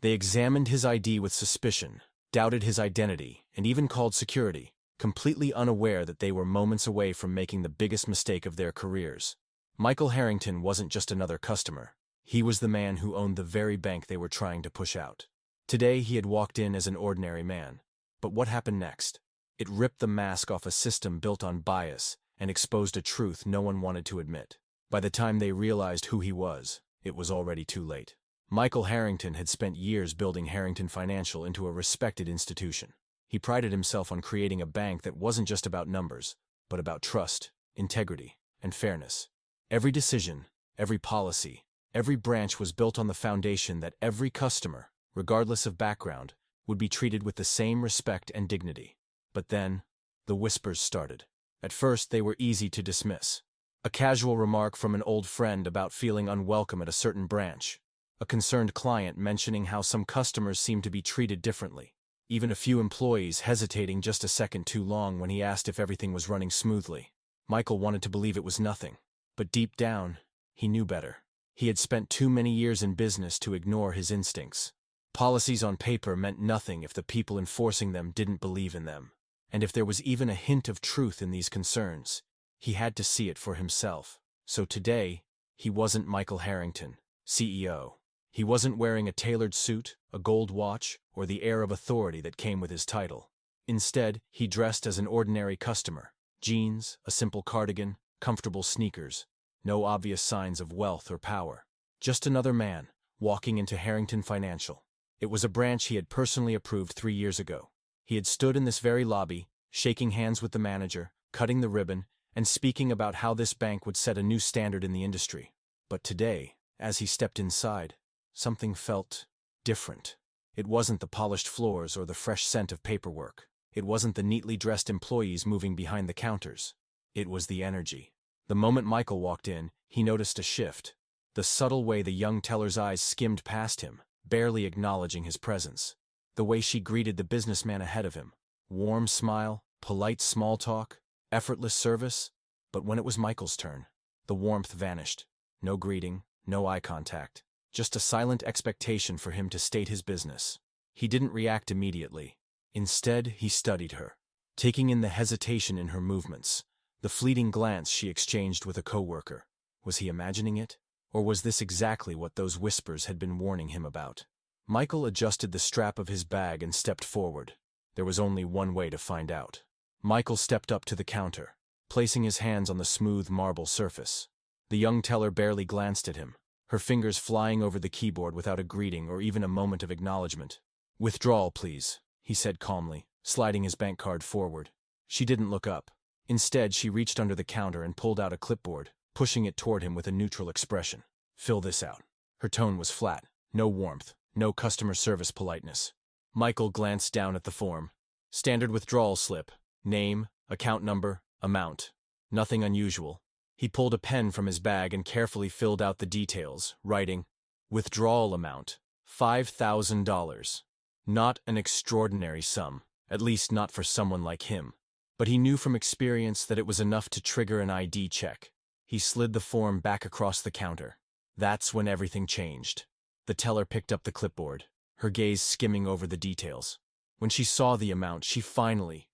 They examined his ID with suspicion, doubted his identity, and even called security, completely unaware that they were moments away from making the biggest mistake of their careers. Michael Harrington wasn't just another customer. He was the man who owned the very bank they were trying to push out. Today he had walked in as an ordinary man. But what happened next? It ripped the mask off a system built on bias and exposed a truth no one wanted to admit. By the time they realized who he was, it was already too late. Michael Harrington had spent years building Harrington Financial into a respected institution. He prided himself on creating a bank that wasn't just about numbers, but about trust, integrity, and fairness. Every decision, every policy, every branch was built on the foundation that every customer, regardless of background, would be treated with the same respect and dignity. But then, the whispers started. At first, they were easy to dismiss. A casual remark from an old friend about feeling unwelcome at a certain branch. A concerned client mentioning how some customers seemed to be treated differently. Even a few employees hesitating just a second too long when he asked if everything was running smoothly. Michael wanted to believe it was nothing. But deep down, he knew better. He had spent too many years in business to ignore his instincts. Policies on paper meant nothing if the people enforcing them didn't believe in them. And if there was even a hint of truth in these concerns, he had to see it for himself. So today, he wasn't Michael Harrington, CEO. He wasn't wearing a tailored suit, a gold watch, or the air of authority that came with his title. Instead, he dressed as an ordinary customer. Jeans, a simple cardigan, comfortable sneakers. No obvious signs of wealth or power. Just another man, walking into Harrington Financial. It was a branch he had personally approved 3 years ago. He had stood in this very lobby, shaking hands with the manager, cutting the ribbon, and speaking about how this bank would set a new standard in the industry. But today, as he stepped inside, something felt different. It wasn't the polished floors or the fresh scent of paperwork. It wasn't the neatly dressed employees moving behind the counters. It was the energy. The moment Michael walked in, he noticed a shift. The subtle way the young teller's eyes skimmed past him, barely acknowledging his presence. The way she greeted the businessman ahead of him. Warm smile, polite small talk, effortless service. But when it was Michael's turn, the warmth vanished. No greeting, no eye contact. Just a silent expectation for him to state his business. He didn't react immediately. Instead, he studied her, taking in the hesitation in her movements, the fleeting glance she exchanged with a coworker. Was he imagining it? Or was this exactly what those whispers had been warning him about? Michael adjusted the strap of his bag and stepped forward. There was only one way to find out. Michael stepped up to the counter, placing his hands on the smooth marble surface. The young teller barely glanced at him, her fingers flying over the keyboard without a greeting or even a moment of acknowledgement. "Withdrawal, please," he said calmly, sliding his bank card forward. She didn't look up. Instead, she reached under the counter and pulled out a clipboard, pushing it toward him with a neutral expression. "Fill this out." Her tone was flat. No warmth, no customer service politeness. Michael glanced down at the form. Standard withdrawal slip. Name, account number, amount. Nothing unusual. He pulled a pen from his bag and carefully filled out the details, writing, "Withdrawal amount, $5,000. Not an extraordinary sum, at least not for someone like him. But he knew from experience that it was enough to trigger an ID check. He slid the form back across the counter. That's when everything changed. The teller picked up the clipboard, her gaze skimming over the details. When she saw the amount, she finally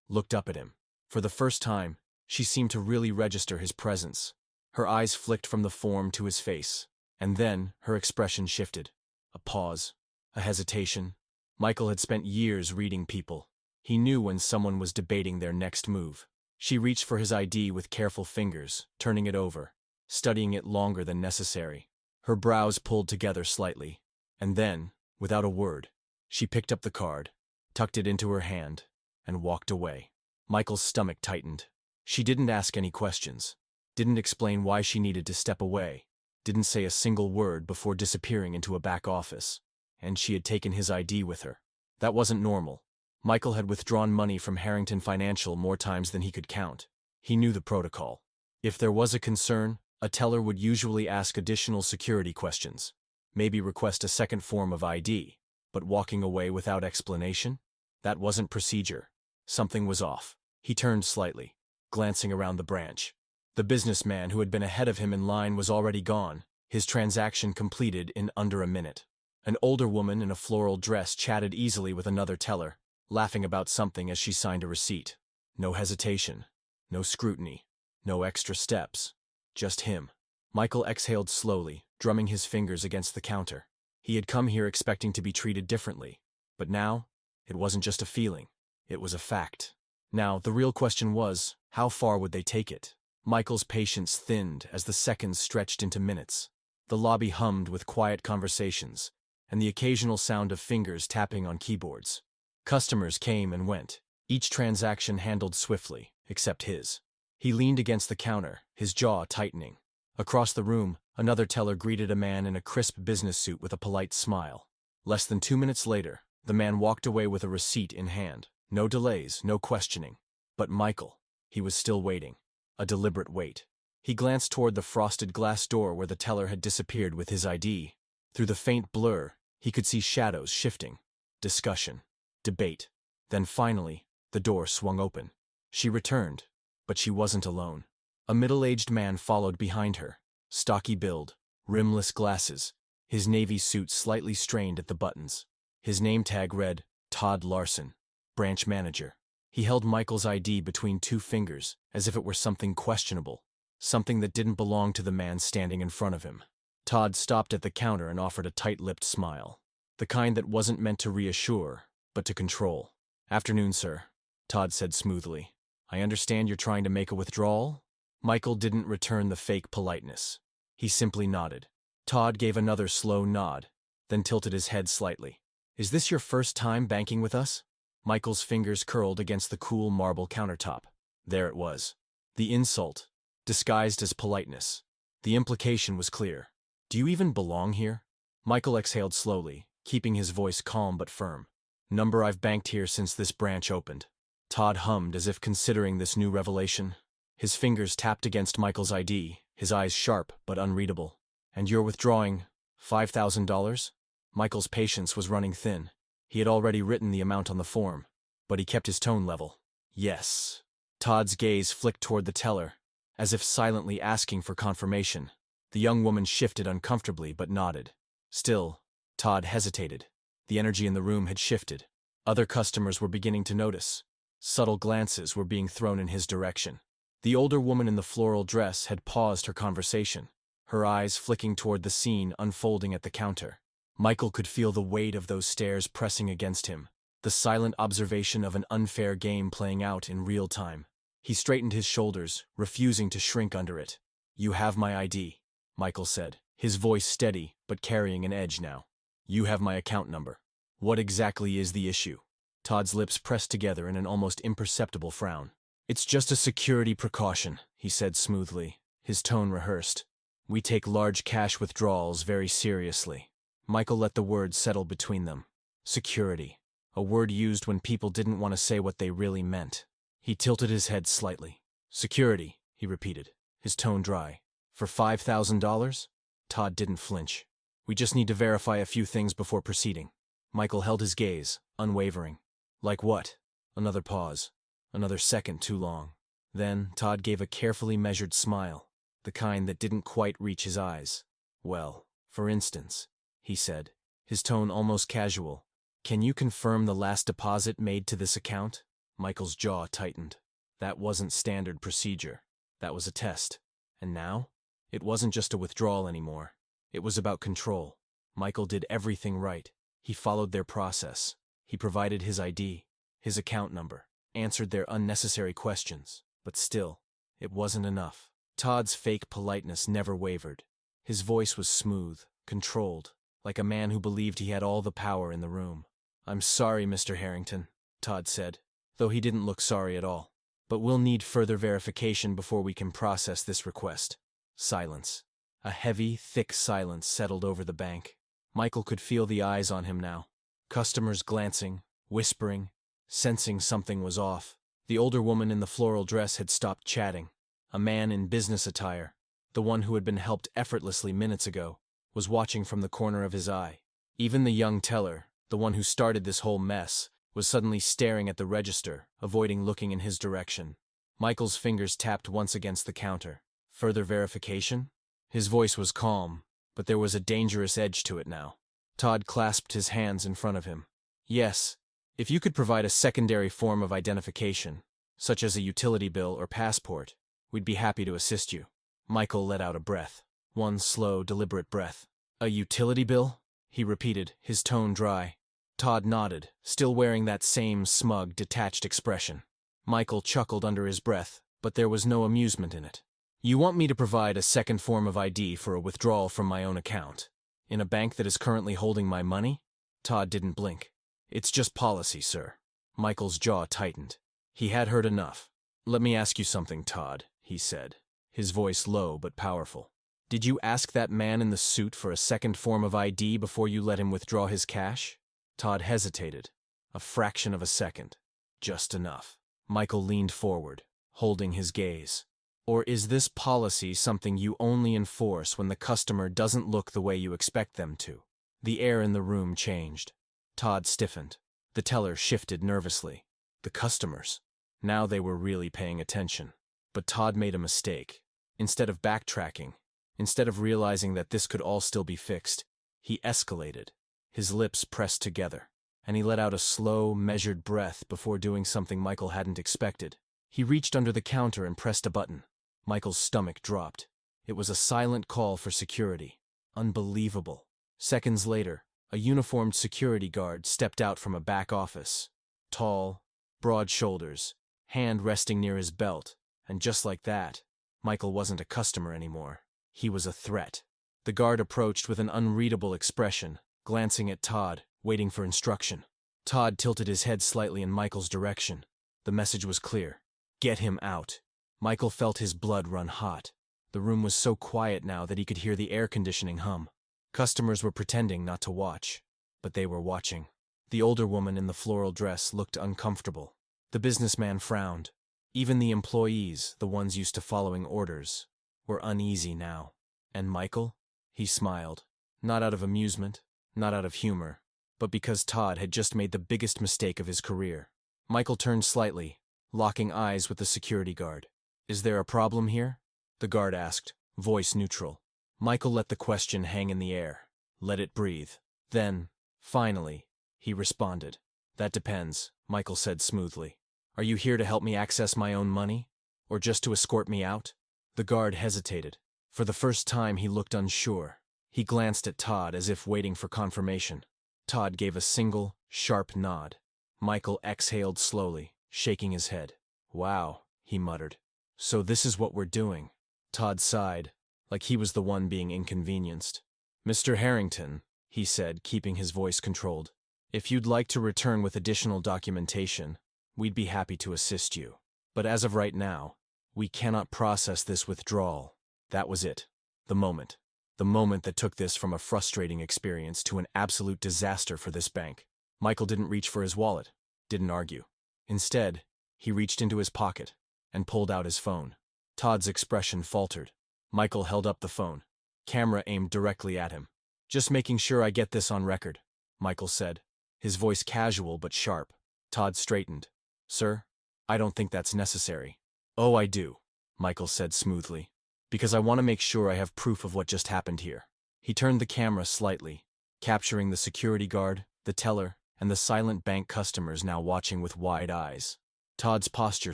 looked up at him. For the first time, she seemed to really register his presence. Her eyes flicked from the form to his face, and then her expression shifted. A pause, a hesitation. Michael had spent years reading people. He knew when someone was debating their next move. She reached for his ID with careful fingers, turning it over, studying it longer than necessary. Her brows pulled together slightly, and then, without a word, she picked up the card, tucked it into her hand, and walked away. Michael's stomach tightened. She didn't ask any questions, didn't explain why she needed to step away, didn't say a single word before disappearing into a back office. And she had taken his ID with her. That wasn't normal. Michael had withdrawn money from Harrington Financial more times than he could count. He knew the protocol. If there was a concern, a teller would usually ask additional security questions, maybe request a second form of ID, but walking away without explanation? That wasn't procedure. Something was off. He turned slightly, glancing around the branch. The businessman who had been ahead of him in line was already gone, his transaction completed in under a minute. An older woman in a floral dress chatted easily with another teller, laughing about something as she signed a receipt. No hesitation, no scrutiny, no extra steps. Just him. Michael exhaled slowly, drumming his fingers against the counter. He had come here expecting to be treated differently. But now, it wasn't just a feeling. It was a fact. Now, the real question was, how far would they take it? Michael's patience thinned as the seconds stretched into minutes. The lobby hummed with quiet conversations, and the occasional sound of fingers tapping on keyboards. Customers came and went, each transaction handled swiftly, except his. He leaned against the counter, his jaw tightening. Across the room, another teller greeted a man in a crisp business suit with a polite smile. Less than 2 minutes later, the man walked away with a receipt in hand. No delays, no questioning. But Michael, he was still waiting. A deliberate wait. He glanced toward the frosted glass door where the teller had disappeared with his ID. Through the faint blur, he could see shadows shifting. Discussion. Debate. Then finally, the door swung open. She returned, but she wasn't alone. A middle-aged man followed behind her. Stocky build, rimless glasses, his navy suit slightly strained at the buttons. His name tag read, Todd Larson, branch manager. He held Michael's ID between 2 fingers, as if it were something questionable, something that didn't belong to the man standing in front of him. Todd stopped at the counter and offered a tight-lipped smile, the kind that wasn't meant to reassure, but to control. "Afternoon, sir," Todd said smoothly. "I understand you're trying to make a withdrawal?" Michael didn't return the fake politeness. He simply nodded. Todd gave another slow nod, then tilted his head slightly. "Is this your first time banking with us?" Michael's fingers curled against the cool marble countertop. There it was. The insult, disguised as politeness. The implication was clear. "Do you even belong here?" Michael exhaled slowly, keeping his voice calm but firm. "Number I've banked here since this branch opened." Todd hummed as if considering this new revelation. His fingers tapped against Michael's ID, his eyes sharp but unreadable. "And you're withdrawing $5,000? Michael's patience was running thin. He had already written the amount on the form, but he kept his tone level. "Yes." Todd's gaze flicked toward the teller, as if silently asking for confirmation. The young woman shifted uncomfortably but nodded. Still, Todd hesitated. The energy in the room had shifted. Other customers were beginning to notice. Subtle glances were being thrown in his direction. The older woman in the floral dress had paused her conversation, her eyes flicking toward the scene unfolding at the counter. Michael could feel the weight of those stares pressing against him, the silent observation of an unfair game playing out in real time. He straightened his shoulders, refusing to shrink under it. "You have my ID," Michael said, his voice steady but carrying an edge now. "You have my account number. What exactly is the issue?" Todd's lips pressed together in an almost imperceptible frown. "It's just a security precaution," he said smoothly, his tone rehearsed. "We take large cash withdrawals very seriously." Michael let the words settle between them. Security. A word used when people didn't want to say what they really meant. He tilted his head slightly. "Security," he repeated, his tone dry. "For $5,000? Todd didn't flinch. "We just need to verify a few things before proceeding." Michael held his gaze, unwavering. "Like what?" Another pause. Another second too long. Then Todd gave a carefully measured smile, the kind that didn't quite reach his eyes. "Well, for instance," he said, his tone almost casual, "can you confirm the last deposit made to this account?" Michael's jaw tightened. That wasn't standard procedure. That was a test. And now? It wasn't just a withdrawal anymore. It was about control. Michael did everything right. He followed their process. He provided his ID, his account number, answered their unnecessary questions. But still, it wasn't enough. Todd's fake politeness never wavered. His voice was smooth, controlled, like a man who believed he had all the power in the room. "I'm sorry, Mr. Harrington," Todd said, though he didn't look sorry at all. "But we'll need further verification before we can process this request." Silence. A heavy, thick silence settled over the bank. Michael could feel the eyes on him now. Customers glancing, whispering, sensing something was off. The older woman in the floral dress had stopped chatting. A man in business attire, the one who had been helped effortlessly minutes ago, was watching from the corner of his eye. Even the young teller, the one who started this whole mess, was suddenly staring at the register, avoiding looking in his direction. Michael's fingers tapped once against the counter. "Further verification?" His voice was calm, but there was a dangerous edge to it now. Todd clasped his hands in front of him. Yes, if you could provide a secondary form of identification, such as a utility bill or passport, we'd be happy to assist you. Michael let out a breath. One slow, deliberate breath. A utility bill? He repeated, his tone dry. Todd nodded, still wearing that same smug, detached expression. Michael chuckled under his breath, but there was no amusement in it. You want me to provide a second form of ID for a withdrawal from my own account? In a bank that is currently holding my money? Todd didn't blink. It's just policy, sir. Michael's jaw tightened. He had heard enough. Let me ask you something, Todd, he said, his voice low but powerful. Did you ask that man in the suit for a second form of ID before you let him withdraw his cash? Todd hesitated. A fraction of a second. Just enough. Michael leaned forward, holding his gaze. Or is this policy something you only enforce when the customer doesn't look the way you expect them to? The air in the room changed. Todd stiffened. The teller shifted nervously. The customers. Now they were really paying attention. But Todd made a mistake. Instead of backtracking, instead of realizing that this could all still be fixed, he escalated. His lips pressed together, and he let out a slow, measured breath before doing something Michael hadn't expected. He reached under the counter and pressed a button. Michael's stomach dropped. It was a silent call for security. Unbelievable. Seconds later, a uniformed security guard stepped out from a back office. Tall, broad shoulders, hand resting near his belt, and just like that, Michael wasn't a customer anymore. He was a threat. The guard approached with an unreadable expression, glancing at Todd, waiting for instruction. Todd tilted his head slightly in Michael's direction. The message was clear. Get him out. Michael felt his blood run hot. The room was so quiet now that he could hear the air conditioning hum. Customers were pretending not to watch, but they were watching. The older woman in the floral dress looked uncomfortable. The businessman frowned. Even the employees, the ones used to following orders, were uneasy now. And Michael? He smiled. Not out of amusement, not out of humor, but because Todd had just made the biggest mistake of his career. Michael turned slightly, locking eyes with the security guard. Is there a problem here? The guard asked, voice neutral. Michael let the question hang in the air. Let it breathe. Then, finally, he responded. That depends, Michael said smoothly. Are you here to help me access my own money? Or just to escort me out? The guard hesitated. For the first time he looked unsure. He glanced at Todd as if waiting for confirmation. Todd gave a single, sharp nod. Michael exhaled slowly, shaking his head. Wow, he muttered. So this is what we're doing. Todd sighed, like he was the one being inconvenienced. Mr. Harrington, he said, keeping his voice controlled, if you'd like to return with additional documentation, we'd be happy to assist you. But as of right now, we cannot process this withdrawal. That was it. The moment. The moment that took this from a frustrating experience to an absolute disaster for this bank. Michael didn't reach for his wallet, didn't argue. Instead, he reached into his pocket and pulled out his phone. Todd's expression faltered. Michael held up the phone, camera aimed directly at him. Just making sure I get this on record, Michael said, his voice casual but sharp. Todd straightened. Sir, I don't think that's necessary. Oh, I do, Michael said smoothly, because I want to make sure I have proof of what just happened here. He turned the camera slightly, capturing the security guard, the teller, and the silent bank customers now watching with wide eyes. Todd's posture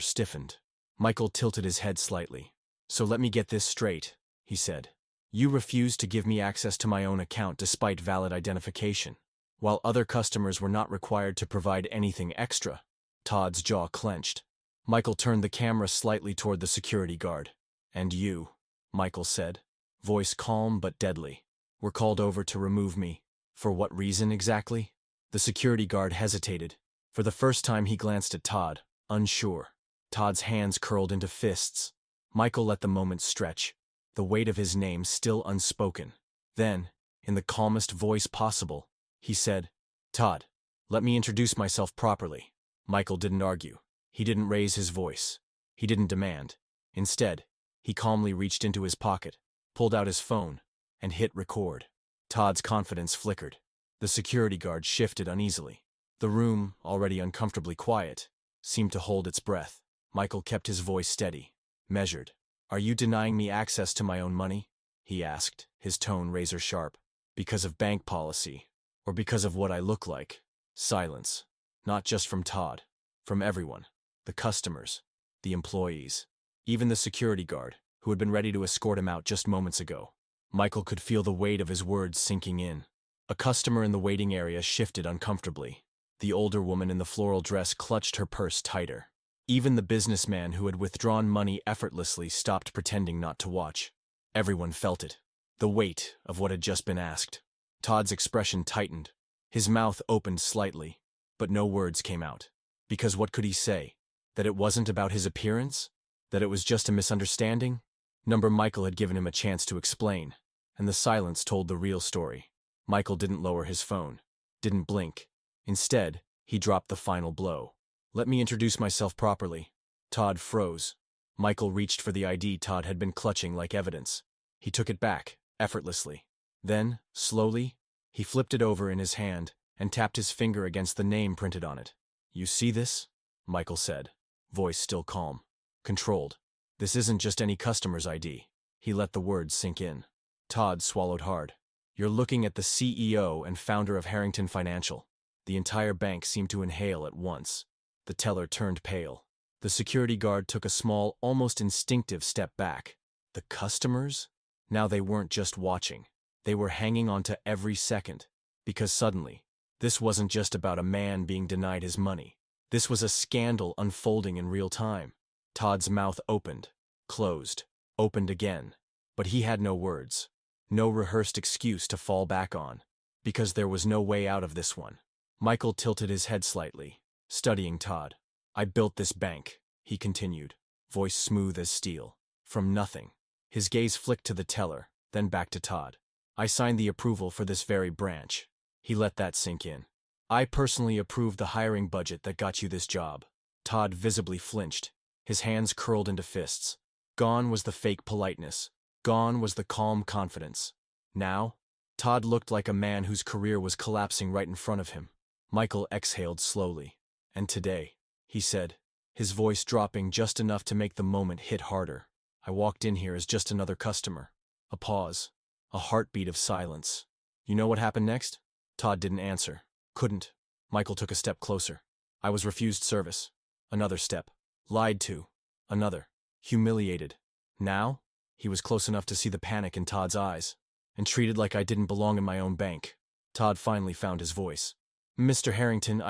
stiffened. Michael tilted his head slightly. So let me get this straight, he said. You refused to give me access to my own account despite valid identification, while other customers were not required to provide anything extra. Todd's jaw clenched. Michael turned the camera slightly toward the security guard. And you, Michael said, voice calm but deadly, were called over to remove me. For what reason exactly? The security guard hesitated. For the first time he glanced at Todd, unsure. Todd's hands curled into fists. Michael let the moment stretch, the weight of his name still unspoken. Then, in the calmest voice possible, he said, Todd, let me introduce myself properly. Michael didn't argue. He didn't raise his voice. He didn't demand. Instead, he calmly reached into his pocket, pulled out his phone, and hit record. Todd's confidence flickered. The security guard shifted uneasily. The room, already uncomfortably quiet, seemed to hold its breath. Michael kept his voice steady, measured. Are you denying me access to my own money? He asked, his tone razor-sharp. Because of bank policy, Or because of what I look like? Silence. Not just from Todd. From everyone. The customers. The employees. Even the security guard, who had been ready to escort him out just moments ago. Michael could feel the weight of his words sinking in. A customer in the waiting area shifted uncomfortably. The older woman in the floral dress clutched her purse tighter. Even the businessman who had withdrawn money effortlessly stopped pretending not to watch. Everyone felt it. The weight of what had just been asked. Todd's expression tightened. His mouth opened slightly, but no words came out. Because what could he say? That it wasn't about his appearance? That it was just a misunderstanding? Michael had given him a chance to explain, and the silence told the real story. Michael didn't lower his phone, didn't blink. Instead, he dropped the final blow. Let me introduce myself properly. Todd froze. Michael reached for the ID Todd had been clutching like evidence. He took it back, effortlessly. Then, slowly, he flipped it over in his hand and tapped his finger against the name printed on it. You see this? Michael said, voice still calm, controlled. This isn't just any customer's ID. He let the words sink in. Todd swallowed hard. You're looking at the CEO and founder of Harrington Financial. The entire bank seemed to inhale at once. The teller turned pale. The security guard took a small, almost instinctive step back. The customers? Now they weren't just watching. They were hanging on to every second. Because suddenly, this wasn't just about a man being denied his money. This was a scandal unfolding in real time. Todd's mouth opened, closed, opened again. But he had no words. No rehearsed excuse to fall back on. Because there was no way out of this one. Michael tilted his head slightly, studying Todd. I built this bank, he continued, voice smooth as steel. From nothing. His gaze flicked to the teller, then back to Todd. I signed the approval for this very branch. He let that sink in. I personally approved the hiring budget that got you this job. Todd visibly flinched, his hands curled into fists. Gone was the fake politeness. Gone was the calm confidence. Now, Todd looked like a man whose career was collapsing right in front of him. Michael exhaled slowly. And today, he said, his voice dropping just enough to make the moment hit harder. I walked in here as just another customer. A pause. A heartbeat of silence. You know what happened next? Todd didn't answer. Couldn't. Michael took a step closer. I was refused service. Another step. Lied to. Another. Humiliated. Now, he was close enough to see the panic in Todd's eyes. And treated like I didn't belong in my own bank. Todd finally found his voice. Mr. Harrington,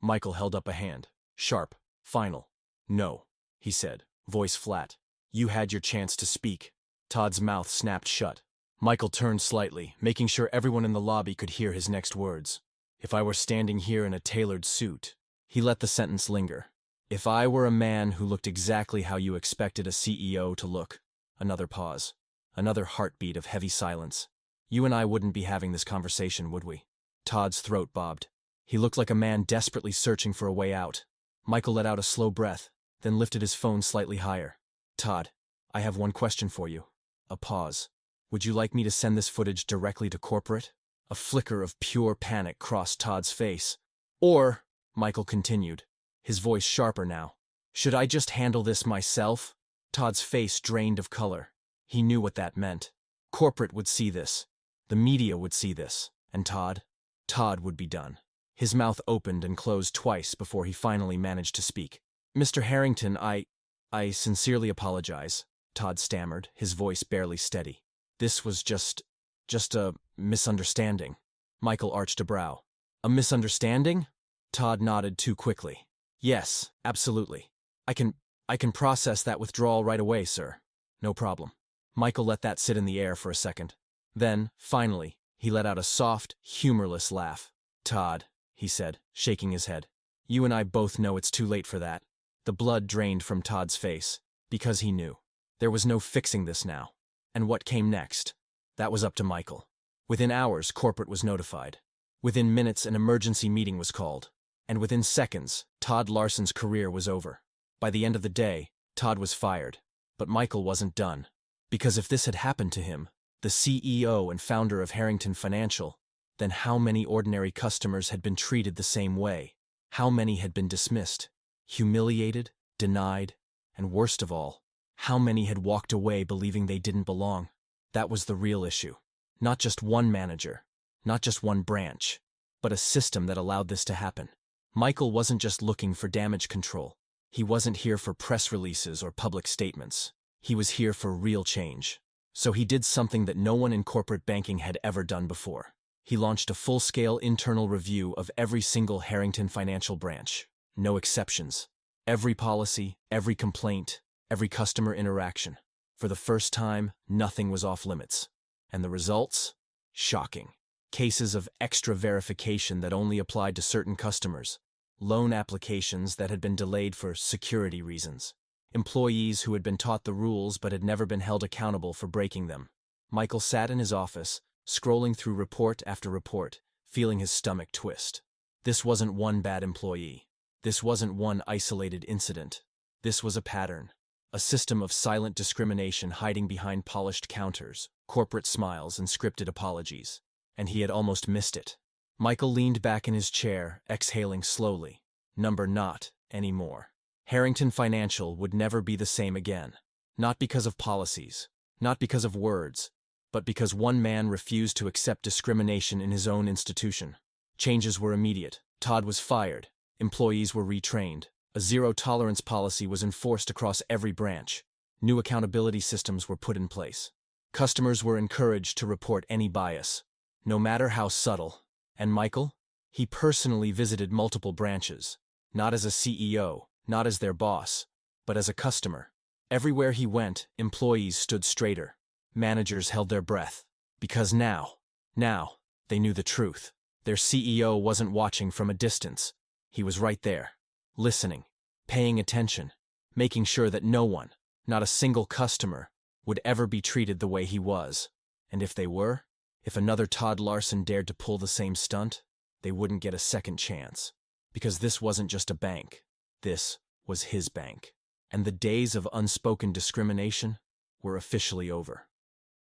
Michael held up a hand. Sharp. Final. No, he said, voice flat. You had your chance to speak. Todd's mouth snapped shut. Michael turned slightly, making sure everyone in the lobby could hear his next words. If I were standing here in a tailored suit. He let the sentence linger. If I were a man who looked exactly how you expected a CEO to look. Another pause. Another heartbeat of heavy silence. You and I wouldn't be having this conversation, would we? Todd's throat bobbed. He looked like a man desperately searching for a way out. Michael let out a slow breath, then lifted his phone slightly higher. Todd, I have one question for you. A pause. Would you like me to send this footage directly to corporate? A flicker of pure panic crossed Todd's face. Or, Michael continued, his voice sharper now, should I just handle this myself? Todd's face drained of color. He knew what that meant. Corporate would see this. The media would see this. And Todd would be done. His mouth opened and closed twice before he finally managed to speak. Mr. Harrington, I sincerely apologize, Todd stammered, his voice barely steady. This was just a misunderstanding. Michael arched a brow. A misunderstanding? Todd nodded too quickly. Yes, absolutely. I can process that withdrawal right away, sir. No problem. Michael let that sit in the air for a second. Then, finally, he let out a soft, humorless laugh. Todd, he said, shaking his head. You and I both know it's too late for that. The blood drained from Todd's face, because he knew. There was no fixing this now. And what came next? That was up to Michael. Within hours, corporate was notified. Within minutes, an emergency meeting was called. And within seconds, Todd Larson's career was over. By the end of the day, Todd was fired. But Michael wasn't done. Because if this had happened to him, the CEO and founder of Harrington Financial, then how many ordinary customers had been treated the same way? How many had been dismissed, humiliated, denied, and worst of all, how many had walked away believing they didn't belong? That was the real issue. Not just one manager, not just one branch, but a system that allowed this to happen. Michael wasn't just looking for damage control. He wasn't here for press releases or public statements. He was here for real change. So he did something that no one in corporate banking had ever done before. He launched a full-scale internal review of every single Harrington Financial branch. No exceptions. Every policy, every complaint, every customer interaction. For the first time, nothing was off limits. And the results? Shocking. Cases of extra verification that only applied to certain customers. Loan applications that had been delayed for security reasons. Employees who had been taught the rules but had never been held accountable for breaking them. Michael sat in his office, scrolling through report after report, feeling his stomach twist. This wasn't one bad employee. This wasn't one isolated incident. This was a pattern. A system of silent discrimination hiding behind polished counters, corporate smiles, and scripted apologies. And he had almost missed it. Michael leaned back in his chair, exhaling slowly. Not anymore. Harrington Financial would never be the same again. Not because of policies, not because of words, but because one man refused to accept discrimination in his own institution. Changes were immediate. Todd was fired. Employees were retrained. A zero-tolerance policy was enforced across every branch. New accountability systems were put in place. Customers were encouraged to report any bias, no matter how subtle. And Michael? He personally visited multiple branches, not as a CEO, not as their boss, but as a customer. Everywhere he went, employees stood straighter. Managers held their breath. Because now, they knew the truth. Their CEO wasn't watching from a distance. He was right there, listening, paying attention, making sure that no one, not a single customer, would ever be treated the way he was. And if they were, if another Todd Larson dared to pull the same stunt, they wouldn't get a second chance. Because this wasn't just a bank. This was his bank. And the days of unspoken discrimination were officially over.